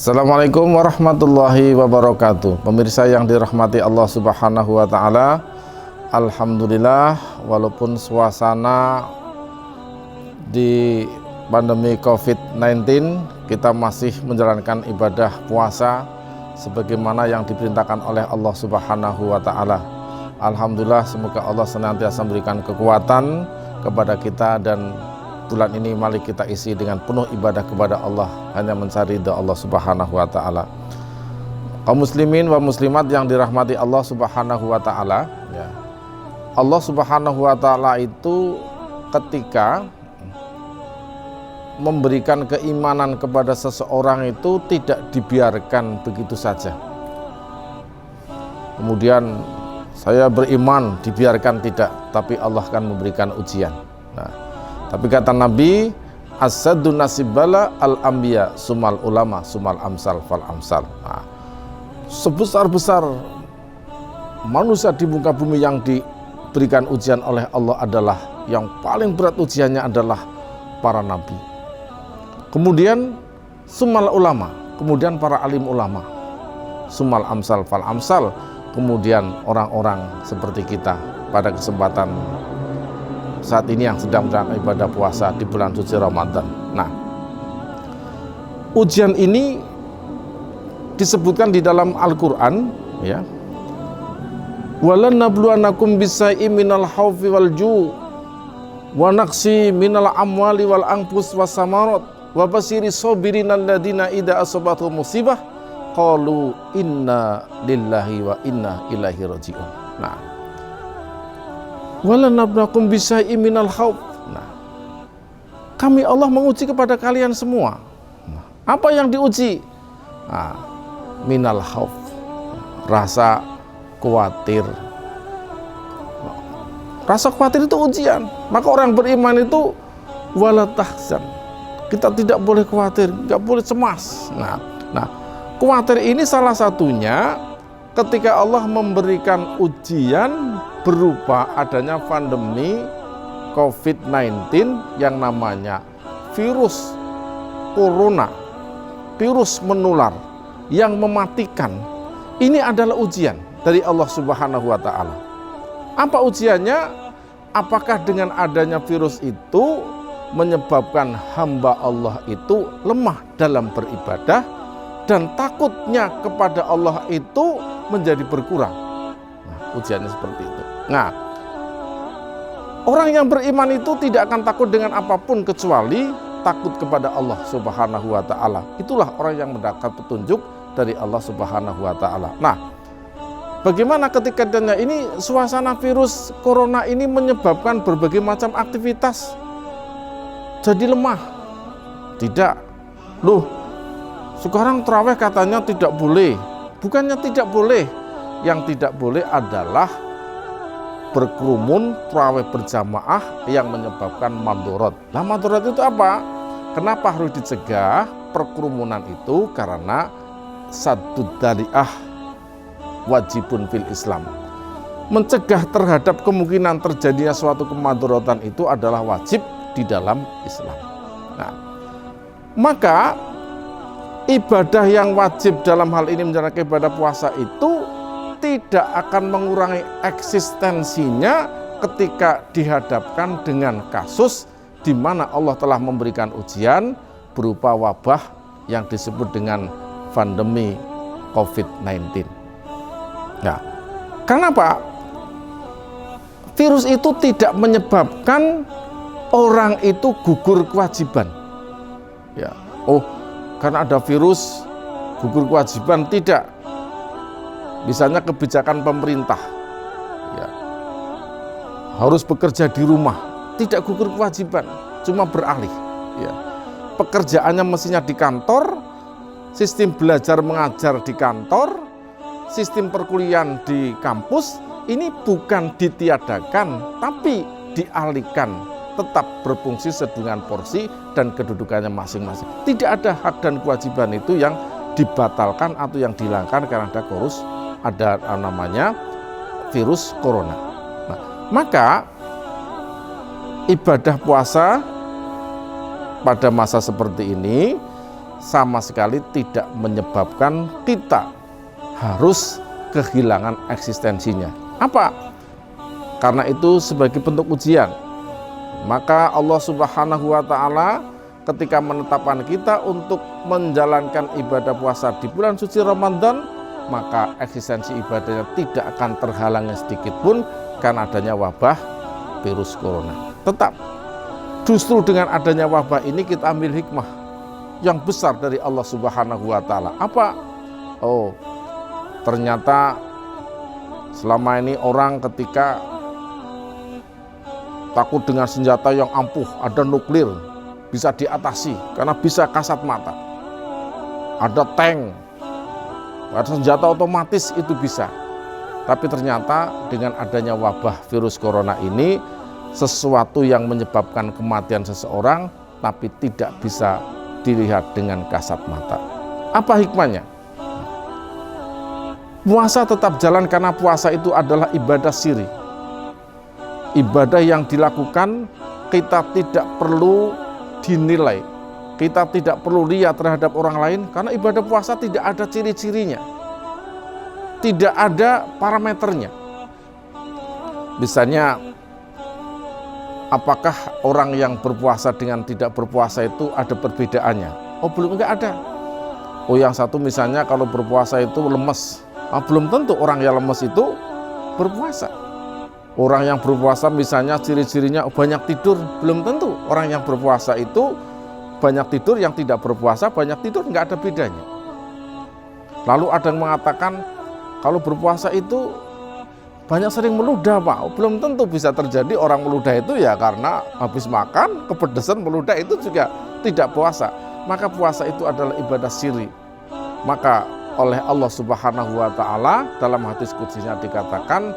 Assalamualaikum warahmatullahi wabarakatuh. Pemirsa yang dirahmati Allah Subhanahu wa taala, alhamdulillah walaupun suasana di pandemi Covid-19 kita masih menjalankan ibadah puasa sebagaimana yang diperintahkan oleh Allah Subhanahu wa taala. Alhamdulillah, semoga Allah senantiasa memberikan kekuatan kepada kita dan bulan ini mari kita isi dengan penuh ibadah kepada Allah, hanya mencari ridha Allah Subhanahu wa taala. Kaum muslimin wa muslimat yang dirahmati Allah Subhanahu wa taala, ya. Allah Subhanahu wa taala itu ketika memberikan keimanan kepada seseorang itu tidak dibiarkan begitu saja. Kemudian saya beriman dibiarkan, tidak, tapi Allah akan memberikan ujian. Nah, tapi kata Nabi, as-saddu nasibala al-anbiya sumal ulama sumal amsal fal amsal. Nah, sebesar-besar manusia di muka bumi yang diberikan ujian oleh Allah adalah, yang paling berat ujiannya adalah para nabi. Kemudian sumal ulama, kemudian para alim ulama. Sumal amsal fal amsal, kemudian orang-orang seperti kita pada kesempatan saat ini yang sedang menjalankan ibadah puasa di bulan suci Ramadan. Nah, ujian ini disebutkan di dalam Al-Qur'an, ya. Walan nabluwanakum bisai'im minal khaufi wal ju' wa naqsi minal amwali wal anfus was samarat wa basyiris sabirin alladziina idza asabatuhum musibah qalu inna lillahi wa inna ilaihi raji'un. Nah, walanabnakum bisai'im minal khauf. Nah, kami Allah menguji kepada kalian semua. Nah, apa yang diuji? Nah, minal khauf, rasa khawatir. Rasa khawatir itu ujian. Maka orang beriman itu wala tahzan. Kita tidak boleh khawatir, nggak boleh cemas. Nah, khawatir ini salah satunya ketika Allah memberikan ujian berupa adanya pandemi Covid-19 yang namanya virus corona, virus menular yang mematikan. Ini adalah ujian dari Allah Subhanahu wa taala. Apa ujiannya? Apakah dengan adanya virus itu menyebabkan hamba Allah itu lemah dalam beribadah dan takutnya kepada Allah itu menjadi berkurang? Nah, ujiannya seperti itu. Nah, orang yang beriman itu tidak akan takut dengan apapun kecuali takut kepada Allah Subhanahu wa taala. Itulah orang yang mendapat petunjuk dari Allah Subhanahu wa taala. Nah, bagaimana ketika ini suasana virus corona ini menyebabkan berbagai macam aktivitas jadi lemah? Tidak. Loh, sekarang tarawih katanya tidak boleh. Bukannya tidak boleh. Yang tidak boleh adalah berkerumun, tarawih berjamaah yang menyebabkan madharat. Nah, madharat itu apa? Kenapa harus dicegah perkerumunan itu? Karena saddud dzari'ah wajibun fil Islam. Mencegah terhadap kemungkinan terjadinya suatu kemadharatan itu adalah wajib di dalam Islam. Nah, maka ibadah yang wajib dalam hal ini menjalankan ibadah puasa itu tidak akan mengurangi eksistensinya ketika dihadapkan dengan kasus di mana Allah telah memberikan ujian berupa wabah yang disebut dengan pandemi Covid-19. Nah, kenapa? Virus itu tidak menyebabkan orang itu gugur kewajiban. Ya, oh, karena ada virus gugur kewajiban, tidak. Misalnya kebijakan pemerintah, ya, harus bekerja di rumah, tidak gugur kewajiban, cuma beralih. Ya. Pekerjaannya mestinya di kantor, sistem belajar mengajar di kantor, sistem perkuliahan di kampus, ini bukan ditiadakan, tapi dialihkan, tetap berfungsi sedangkan porsi dan kedudukannya masing-masing. Tidak ada hak dan kewajiban itu yang dibatalkan atau yang dihilangkan karena ada namanya virus corona. Nah, maka ibadah puasa pada masa seperti ini sama sekali tidak menyebabkan kita harus kehilangan eksistensinya. Apa? Karena itu sebagai bentuk ujian, maka Allah Subhanahu wa Ta'ala ketika menetapkan kita untuk menjalankan ibadah puasa di bulan suci Ramadan, maka eksistensi ibadahnya tidak akan terhalangi sedikit pun karena adanya wabah virus corona. Tetap, justru dengan adanya wabah ini kita ambil hikmah yang besar dari Allah Subhanahu wa Ta'ala. Apa? Oh, ternyata selama ini orang ketika takut dengan senjata yang ampuh, ada nuklir, bisa diatasi karena bisa kasat mata. Ada tank, ada senjata otomatis, itu bisa. Tapi ternyata dengan adanya wabah virus corona ini, sesuatu yang menyebabkan kematian seseorang tapi tidak bisa dilihat dengan kasat mata. Apa hikmahnya? Puasa tetap jalan karena puasa itu adalah ibadah siri. Ibadah yang dilakukan kita tidak perlu dinilai, kita tidak perlu lihat terhadap orang lain, karena ibadah puasa tidak ada ciri-cirinya, tidak ada parameternya. Misalnya, apakah orang yang berpuasa dengan tidak berpuasa itu ada perbedaannya? Oh, belum, enggak ada. Oh, yang satu misalnya kalau berpuasa itu lemes, belum tentu orang yang lemes itu berpuasa. Orang yang berpuasa misalnya ciri-cirinya banyak tidur, belum tentu orang yang berpuasa itu banyak tidur. Yang tidak berpuasa banyak tidur, enggak ada bedanya. Lalu ada yang mengatakan kalau berpuasa itu banyak sering meludah, Pak. Belum tentu bisa terjadi orang meludah itu ya karena habis makan kepedesan meludah, itu juga tidak puasa. Maka puasa itu adalah ibadah siri. Maka oleh Allah Subhanahu wa Ta'ala dalam hadis qudsinya dikatakan,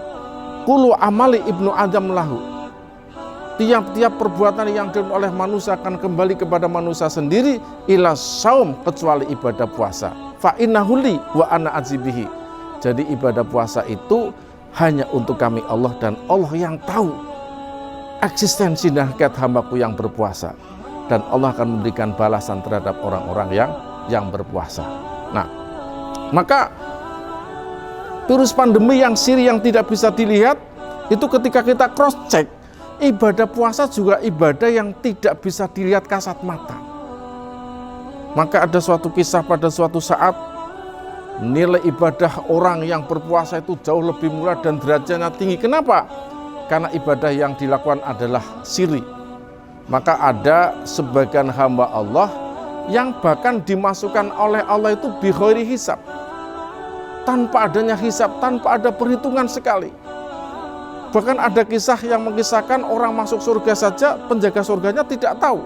Kulu amali ibnu Adam lahu. Tiap-tiap perbuatan yang dilakukan oleh manusia akan kembali kepada manusia sendiri, ila saum, kecuali ibadah puasa. Fa innahu li wa ana azibihi. Jadi ibadah puasa itu hanya untuk kami Allah, dan Allah yang tahu eksistensi dan hakikat hambaku yang berpuasa, dan Allah akan memberikan balasan terhadap orang-orang yang berpuasa. Nah, maka virus pandemi yang siri yang tidak bisa dilihat itu ketika kita cross check, ibadah puasa juga ibadah yang tidak bisa dilihat kasat mata. Maka ada suatu kisah pada suatu saat, nilai ibadah orang yang berpuasa itu jauh lebih murah dan derajatnya tinggi. Kenapa? Karena ibadah yang dilakukan adalah siri. Maka ada sebagian hamba Allah yang bahkan dimasukkan oleh Allah itu bi ghairi hisab, tanpa adanya hisab, tanpa ada perhitungan sekali. Bahkan ada kisah yang mengisahkan orang masuk surga saja, penjaga surganya tidak tahu.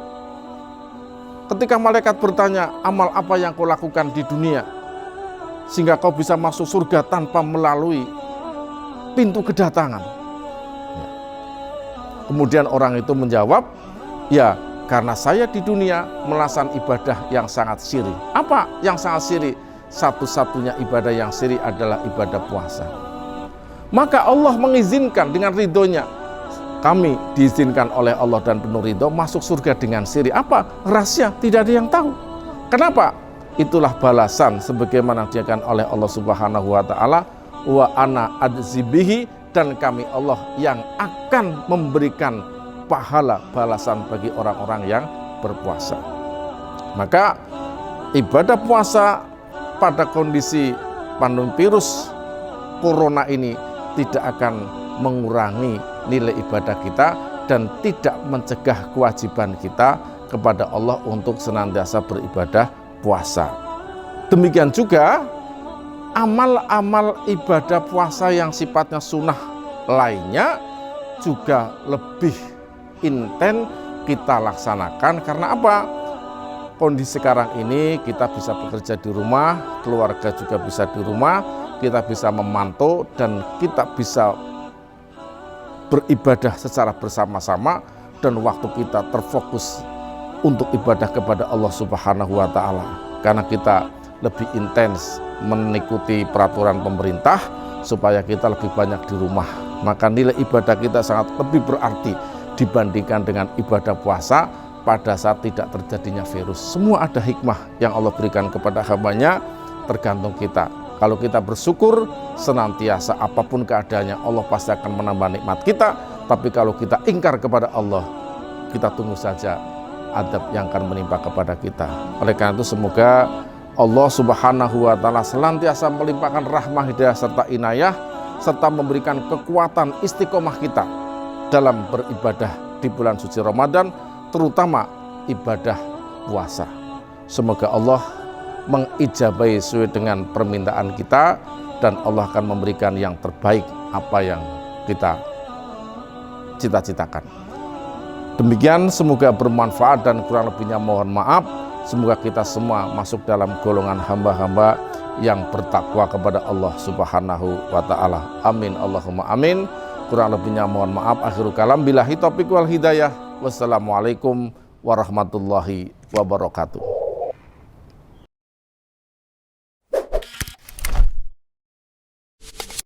Ketika malaikat bertanya, amal apa yang kau lakukan di dunia sehingga kau bisa masuk surga tanpa melalui pintu kedatangan? Kemudian orang itu menjawab, ya karena saya di dunia melaksanakan ibadah yang sangat siri. Apa yang sangat siri? Satu-satunya ibadah yang siri adalah ibadah puasa. Maka Allah mengizinkan dengan ridhonya, kami diizinkan oleh Allah dan penuh ridho masuk surga dengan siri. Apa? Rahasia, tidak ada yang tahu. Kenapa? Itulah balasan sebagaimana diakan oleh Allah Subhanahu wa Ta'ala, wa ana adzibihi, dan kami Allah yang akan memberikan pahala balasan bagi orang-orang yang berpuasa. Maka ibadah puasa pada kondisi pandemi virus corona ini tidak akan mengurangi nilai ibadah kita dan tidak mencegah kewajiban kita kepada Allah untuk senantiasa beribadah puasa. Demikian juga amal-amal ibadah puasa yang sifatnya sunnah lainnya juga lebih intens kita laksanakan. Karena apa? Kondisi sekarang ini kita bisa bekerja di rumah, keluarga juga bisa di rumah, kita bisa memantau dan kita bisa beribadah secara bersama-sama, dan waktu kita terfokus untuk ibadah kepada Allah Subhanahu wa Ta'ala. Karena kita lebih intens mengikuti peraturan pemerintah supaya kita lebih banyak di rumah, maka nilai ibadah kita sangat lebih berarti dibandingkan dengan ibadah puasa pada saat tidak terjadinya virus. Semua ada hikmah yang Allah berikan kepada hambanya, tergantung kita. Kalau kita bersyukur senantiasa apapun keadaannya, Allah pasti akan menambah nikmat kita. Tapi kalau kita ingkar kepada Allah, kita tunggu saja adab yang akan menimpa kepada kita. Oleh karena itu semoga Allah Subhanahu wa Ta'ala senantiasa melimpahkan rahmah, hidayah serta inayah, serta memberikan kekuatan istiqomah kita dalam beribadah di bulan suci Ramadan, terutama ibadah puasa. Semoga Allah mengijabahi sesuai dengan permintaan kita, dan Allah akan memberikan yang terbaik apa yang kita cita-citakan. Demikian, semoga bermanfaat dan kurang lebihnya mohon maaf. Semoga kita semua masuk dalam golongan hamba-hamba yang bertakwa kepada Allah Subhanahu wa Ta'ala. Amin Allahumma amin. Kurang lebihnya mohon maaf. Akhirul kalam, billahi taufiq wal hidayah. Wassalamualaikum warahmatullahi wabarakatuh.